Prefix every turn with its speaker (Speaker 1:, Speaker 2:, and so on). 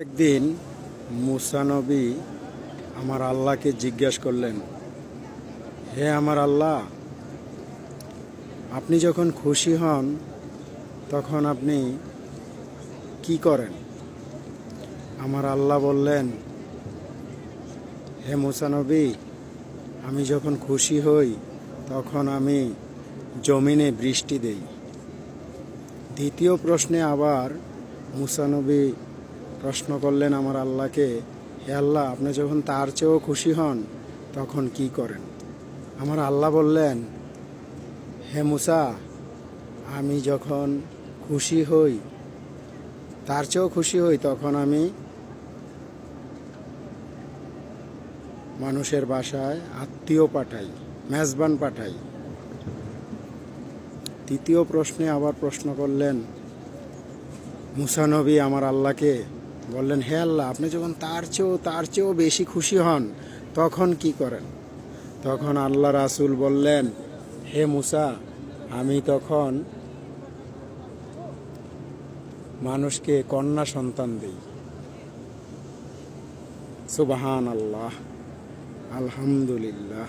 Speaker 1: একদিন মুসা নবী আমার আল্লাহকে জিজ্ঞাসা করলেন, হে আমার আল্লাহ, আপনি যখন খুশি হন তখন আপনি কি করেন? আমার আল্লাহ বললেন, হে মুসা নবী, আমি যখন খুশি হই তখন আমি জমিনে বৃষ্টি দেই। দ্বিতীয় প্রশ্নে আবার মুসা নবী প্রশ্ন করলেন আমার আল্লাহকে, হে আল্লাহ, আপনি যখন তার চেয়েও খুশি হন তখন কি করেন? আমার আল্লাহ বললেন, হে মুসা, আমি যখন খুশি হই, তার চেয়েও খুশি হই, তখন আমি মানুষের বাসায় আত্মীয় পাঠাই, মেজবান পাঠাই। তৃতীয় প্রশ্নে আবার প্রশ্ন করলেন মুসা নবী আমার আল্লাহকে, বললেন, হে আল্লাহ, আপনি যখন তার চেয়েও বেশি খুশি হন তখন কি করেন? তখন আল্লাহ রাসূল বললেন, হে মুসা, আমি তখন মানুষকে কন্যা সন্তান দিই। সুবহানাল্লাহ, আলহামদুলিল্লাহ।